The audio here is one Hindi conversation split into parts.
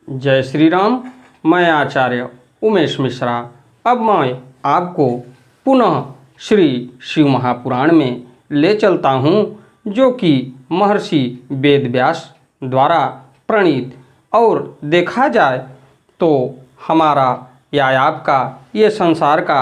जय श्री राम। मैं आचार्य उमेश मिश्रा अब मैं आपको पुनः श्री शिव महापुराण में ले चलता हूँ, जो कि महर्षि वेदव्यास द्वारा प्रणीत। और देखा जाए तो हमारा या आपका ये संसार का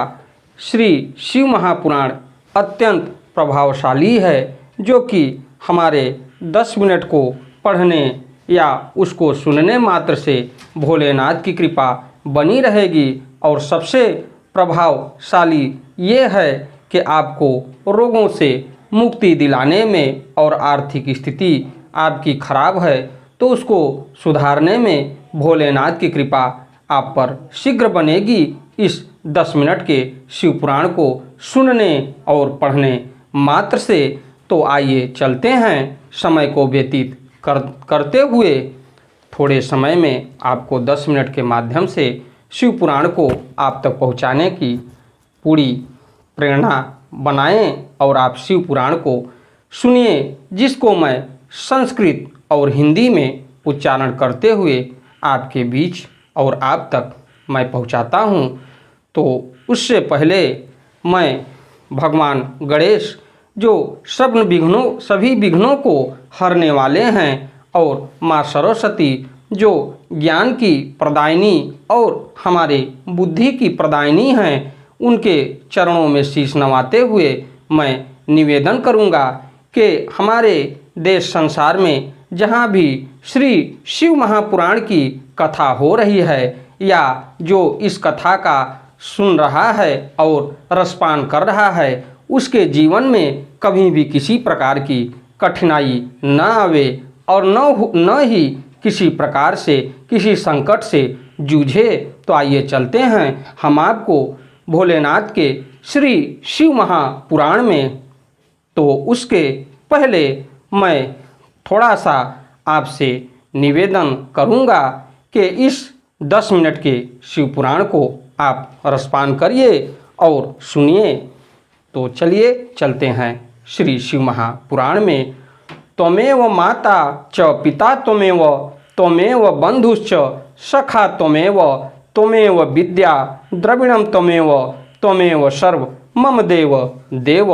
श्री शिव महापुराण अत्यंत प्रभावशाली है, जो कि हमारे 10 मिनट को पढ़ने या उसको सुनने मात्र से भोलेनाथ की कृपा बनी रहेगी। और सबसे प्रभावशाली ये है कि आपको रोगों से मुक्ति दिलाने में, और आर्थिक स्थिति आपकी खराब है तो उसको सुधारने में भोलेनाथ की कृपा आप पर शीघ्र बनेगी इस 10 मिनट के शिव पुराण को सुनने और पढ़ने मात्र से। तो आइए चलते हैं, समय को व्यतीत करते हुए थोड़े समय में आपको 10 मिनट के माध्यम से शिव पुराण को आप तक पहुंचाने की पूरी प्रेरणा बनाएं। और आप शिव पुराण को सुनिए, जिसको मैं संस्कृत और हिंदी में उच्चारण करते हुए आपके बीच और आप तक मैं पहुंचाता हूं। तो उससे पहले मैं भगवान गणेश, जो सभी विघ्नों को हरने वाले हैं, और माँ सरस्वती, जो ज्ञान की प्रदायिनी और हमारे बुद्धि की प्रदायिनी हैं, उनके चरणों में शीश नवाते हुए मैं निवेदन करूंगा कि हमारे देश संसार में जहाँ भी श्री शिव महापुराण की कथा हो रही है, या जो इस कथा का सुन रहा है और रसपान कर रहा है, उसके जीवन में कभी भी किसी प्रकार की कठिनाई न आवे, और न ही किसी प्रकार से किसी संकट से जूझे। तो आइए चलते हैं हम आपको भोलेनाथ के श्री शिव महापुराण में। तो उसके पहले मैं थोड़ा सा आपसे निवेदन करूंगा कि इस 10 मिनट के शिव पुराण को आप रसपान करिए और सुनिए। तो चलिए चलते हैं श्री शिव महापुराण में। त्वमेव माता च पिता त्वमेव, त्वमेव बंधुश्च सखा त्वमेव, त्वमेव विद्या द्रविणम त्वमेव, त्वमेव सर्व मम देव देव।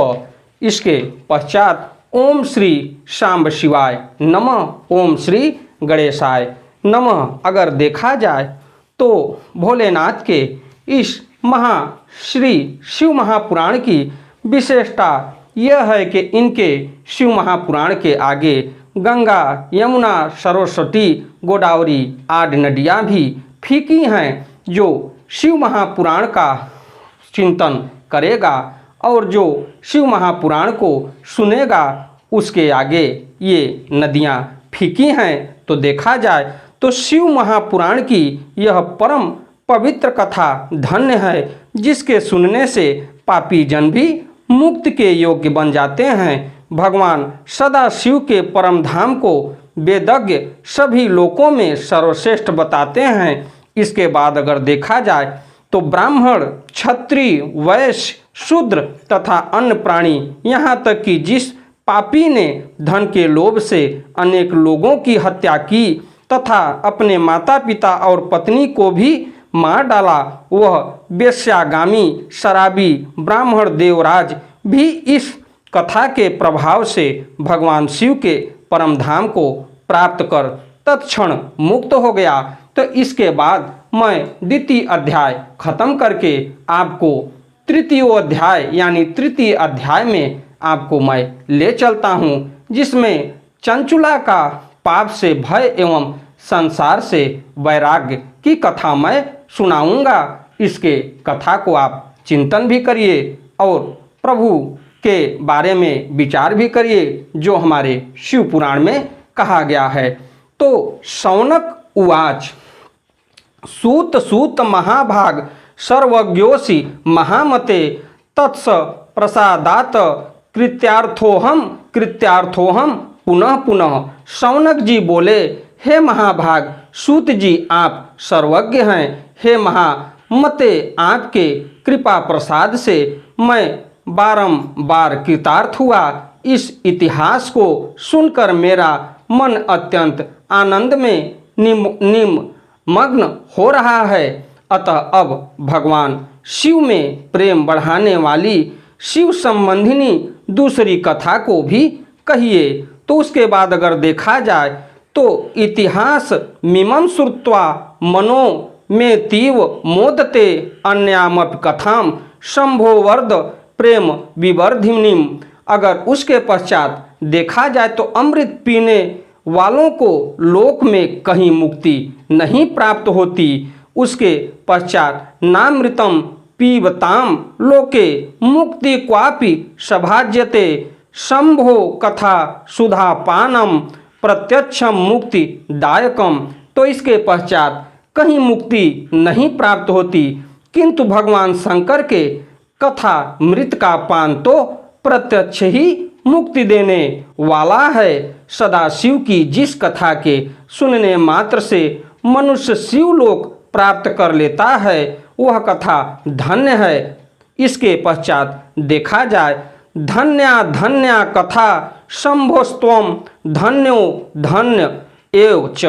इसके पश्चात ओम श्री सांब शिवाय नमः, ओम श्री गणेशाय नमः अगर देखा जाए तो भोलेनाथ के इस श्री शिव महापुराण की विशेषता यह है कि इनके शिव महापुराण के आगे गंगा, यमुना, सरस्वती, गोदावरी आदि नदियाँ भी फीकी हैं। जो शिव महापुराण का चिंतन करेगा और जो शिव महापुराण को सुनेगा, उसके आगे ये नदियाँ फीकी हैं। तो देखा जाए तो शिव महापुराण की यह परम पवित्र कथा धन्य है, जिसके सुनने से पापी जन भी मुक्त के योग्य बन जाते हैं। भगवान सदा शिव के परम धाम को वेदज्ञ सभी लोकों में सर्वश्रेष्ठ बताते हैं। इसके बाद अगर देखा जाए तो ब्राह्मण, क्षत्रिय, वैश्य, शूद्र तथा अन्य प्राणी, यहाँ तक कि जिस पापी ने धन के लोभ से अनेक लोगों की हत्या की तथा अपने माता पिता और पत्नी को भी मार डाला, वह वेश्यागामी शराबी ब्राह्मण देवराज भी इस कथा के प्रभाव से भगवान शिव के परम धाम को प्राप्त कर तत्क्षण मुक्त हो गया। तो इसके बाद मैं द्वितीय अध्याय खत्म करके आपको तृतीय अध्याय यानी तृतीय अध्याय में आपको मैं ले चलता हूँ, जिसमें चंचुला का पाप से भय एवं संसार से वैराग्य की कथा मैं सुनाऊंगा। इसके कथा को आप चिंतन भी करिए और प्रभु के बारे में विचार भी करिए, जो हमारे शिव पुराण में कहा गया है। तो शौनक उवाच, सूत सूत महाभाग सर्वज्ञोसि महामते, तत्स प्रसादात कृत्यार्थोहम पुनः पुनः। शौनक जी बोले, हे महाभाग सूत जी, आप सर्वज्ञ हैं। हे महामते, आपके कृपा प्रसाद से मैं बारंबार कृतार्थ हुआ। इस इतिहास को सुनकर मेरा मन अत्यंत आनंद में मग्न हो रहा है। अतः अब भगवान शिव में प्रेम बढ़ाने वाली शिव संबंधिनी दूसरी कथा को भी कहिए। तो उसके बाद अगर देखा जाए तो इतिहास मिमं श्रुत्वा मनो में तीव मोदते अन्यामपि कथाम शंभो वर्द प्रेम विवर्धिनीम। अगर उसके पश्चात देखा जाए तो अमृत पीने वालों को लोक में कहीं मुक्ति नहीं प्राप्त होती। उसके पश्चात नामृतम पीबताम लोके मुक्ति क्वापि सभाज्यते शंभो कथा सुधा पानम प्रत्यक्षम मुक्ति दायकम। तो इसके पश्चात कहीं मुक्ति नहीं प्राप्त होती, किंतु भगवान शंकर के कथा मृत का पान तो प्रत्यक्ष ही मुक्ति देने वाला है। सदा शिव की जिस कथा के सुनने मात्र से मनुष्य शिवलोक प्राप्त कर लेता है वह कथा धन्य है। इसके पश्चात देखा जाए धन्या धन्या कथा शंभोस्त्वम धन्यो धन्य एव च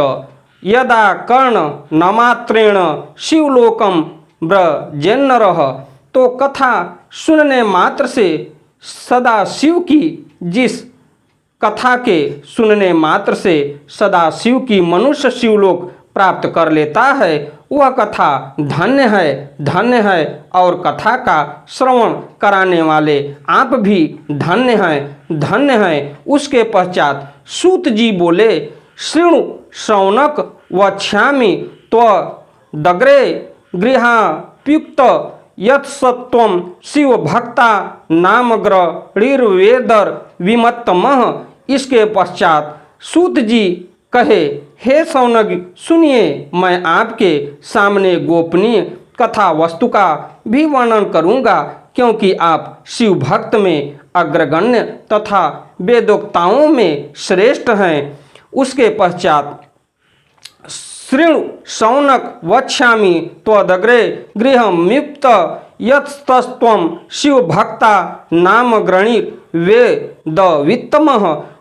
यदा कर्ण नमात्रेण शिवलोकम व्रजेन्नरः। तो कथा सुनने मात्र से सदा शिव की जिस कथा के सुनने मात्र से सदा शिव की मनुष्य शिवलोक प्राप्त कर लेता है वह कथा धन्य है और कथा का श्रवण कराने वाले आप भी धन्य हैं। उसके पश्चात सूत जी बोले शृणु शौनक वक्ष्यामि त्वदग्रे गृहाप्युक्त यत्सत्वं शिव भक्ता नामग्रहिर्वेदर विमत्तमः। इसके पश्चात सूत जी कहे हे शौनक सुनिए, मैं आपके सामने गोपनीय कथा वस्तु का भी वर्णन करूंगा, क्योंकि आप शिव भक्त में अग्रगण्य तथा वेदोक्ताओं में श्रेष्ठ हैं। उसके पश्चात शृणु शौनक वक्ष्यामि त्वदग्रे गृहमुक्त यत्तस्त्वं शिव भक्ता नाम गृणीर्वेदवित्तमः।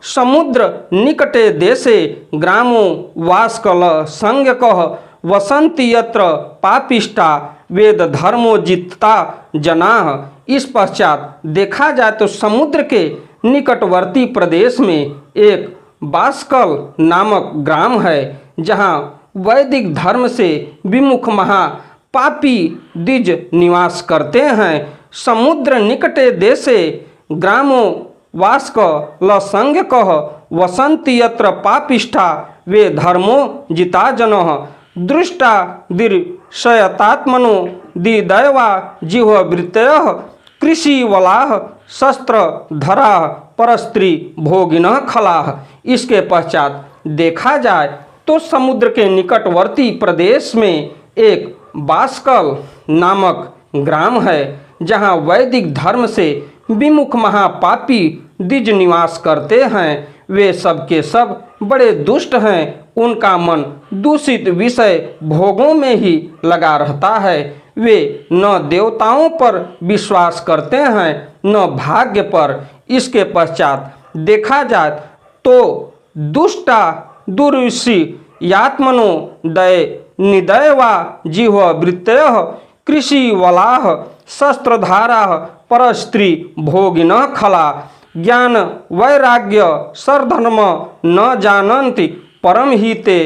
समुद्र निकटे देशे ग्रामो वास्कल संज्ञकः वसन्ति यत्र पापिष्टा वेद धर्मोजिता जनाः। इस पश्चात देखा जाए तो समुद्र के निकटवर्ती प्रदेश में एक बास्कल नामक ग्राम है, जहाँ वैदिक धर्म से विमुख महापापी द्विज निवास करते हैं। समुद्र निकटे देशे ग्रामो वास्कल संज्ञकः वसन्ति यत्र पापिष्ठा वे धर्मो जिता जनः। दृष्टा दीर्षयतात्मनो दिदैवा जिह्ववृत्तयः कृषिवलाः शस्त्रधराः परस्त्री भोगिनः खलाः। इसके पश्चात देखा जाए तो समुद्र के निकटवर्ती प्रदेश में एक बास्कल नामक ग्राम है, जहाँ वैदिक धर्म से विमुख महापापी द्विज निवास करते हैं। वे सब के सब बड़े दुष्ट हैं, उनका मन दूषित विषय भोगों में ही लगा रहता है। वे न देवताओं पर विश्वास करते हैं न भाग्य पर। इसके पश्चात देखा जाए तो दुष्टा दुर्षि यात्मनो दय निदयवा जिह्ववृत्तयः कृषिवलाः शस्त्रधाराः परस्त्री भोगिनः खला। ज्ञान वैराग्य सर्धर्म न जानन्ति परम हिते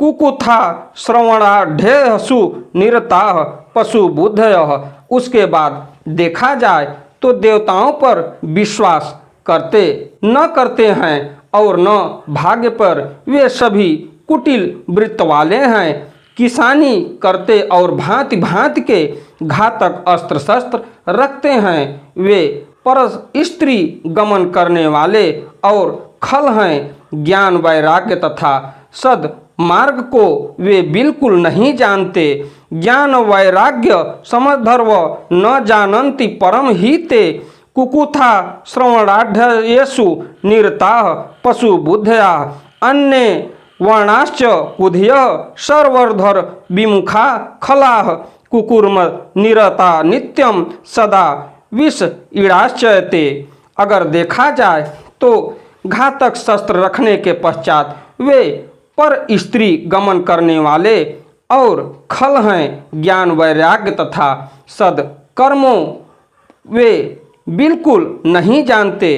कुकुथा श्रवणाढ्यसु निरताः पशु बुद्धयः। उसके बाद देखा जाए तो देवताओं पर विश्वास न करते हैं और न भाग्य पर। वे सभी कुटिल वृत्त वाले हैं, किसानी करते और भांति भांति के घातक अस्त्र शस्त्र रखते हैं। वे पर स्त्री गमन करने वाले और खल हैं। ज्ञान वैराग्य तथा सद मार्ग को वे बिल्कुल नहीं जानते। ज्ञान वैराग्य समधर्व न जानन्ति परम हिते कुकुथा श्रवणाढ्यसु निरताः पशु बुद्धया। अन्ये वर्णाश्च कुधियः सर्वर्धर विमुखा खलाः कुकुर्म निरता नित्यम सदा विष ईड़ाश्चयते। अगर देखा जाए तो घातक शस्त्र रखने के पश्चात वे पर स्त्री गमन करने वाले और खल हैं ज्ञान वैराग्य तथा सद्कर्मों वे बिल्कुल नहीं जानते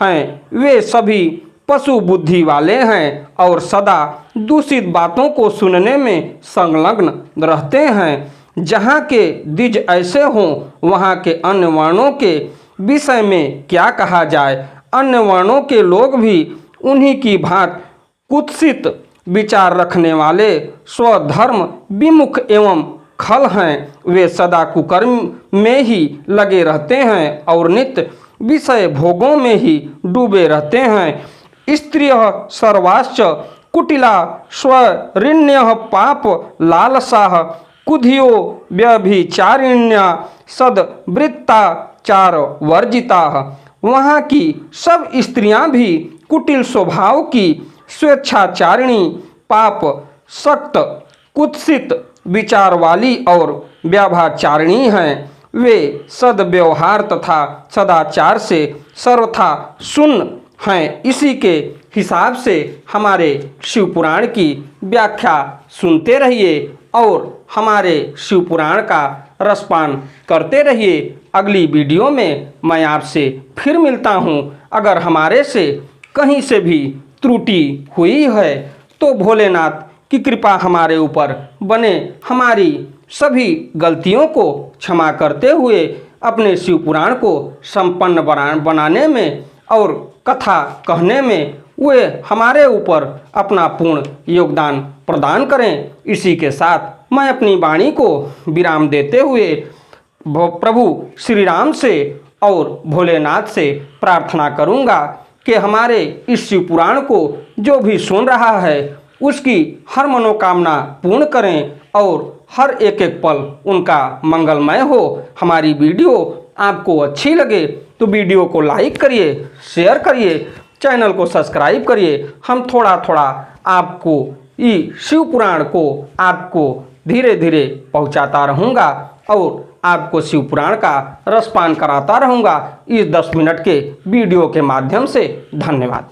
हैं। वे सभी पशु बुद्धि वाले हैं और सदा दूषित बातों को सुनने में संलग्न रहते हैं। जहाँ के द्विज ऐसे हों वहाँ के अन्य वर्णों के विषय में क्या कहा जाए। अन्य वर्णों के लोग भी उन्हीं की भांति कुत्सित विचार रखने वाले स्वधर्म विमुख एवं खल हैं। वे सदा कुकर्म में ही लगे रहते हैं और नित्य विषय भोगों में ही डूबे रहते हैं। स्त्रियः सर्वाश्च कुटिला स्वरिण्यः पाप लालसाः कुधियो व्यभिचारिण्या सद्वृत्ताचार वर्जिताः। वहाँ की सब स्त्रियां भी कुटिल स्वभाव की, स्वेच्छाचारिणी, पाप सक्त, कुत्सित विचार वाली और व्यभिचारिणी हैं। वे सद्व्यवहार तथा सदाचार से सर्वथा शून्य हैं। इसी के हिसाब से हमारे शिव पुराण की व्याख्या सुनते रहिए और हमारे शिव पुराण का रसपान करते रहिए। अगली वीडियो में मैं आपसे फिर मिलता हूँ। अगर हमारे से कहीं से भी त्रुटि हुई है तो भोलेनाथ की कृपा हमारे ऊपर बने, हमारी सभी गलतियों को क्षमा करते हुए अपने शिव पुराण को संपन्न बनाने में और कथा कहने में वे हमारे ऊपर अपना पूर्ण योगदान प्रदान करें। इसी के साथ मैं अपनी वाणी को विराम देते हुए प्रभु श्री राम से और भोलेनाथ से प्रार्थना करूंगा कि हमारे इस शिव पुराण को जो भी सुन रहा है उसकी हर मनोकामना पूर्ण करें और हर एक एक पल उनका मंगलमय हो। हमारी वीडियो आपको अच्छी लगे तो वीडियो को लाइक करिए, शेयर करिए, चैनल को सब्सक्राइब करिए। हम थोड़ा थोड़ा आपको ये शिव पुराण को आपको धीरे धीरे पहुंचाता रहूँगा और आपको शिव पुराण का रसपान कराता रहूँगा इस 10 मिनट के वीडियो के माध्यम से। धन्यवाद।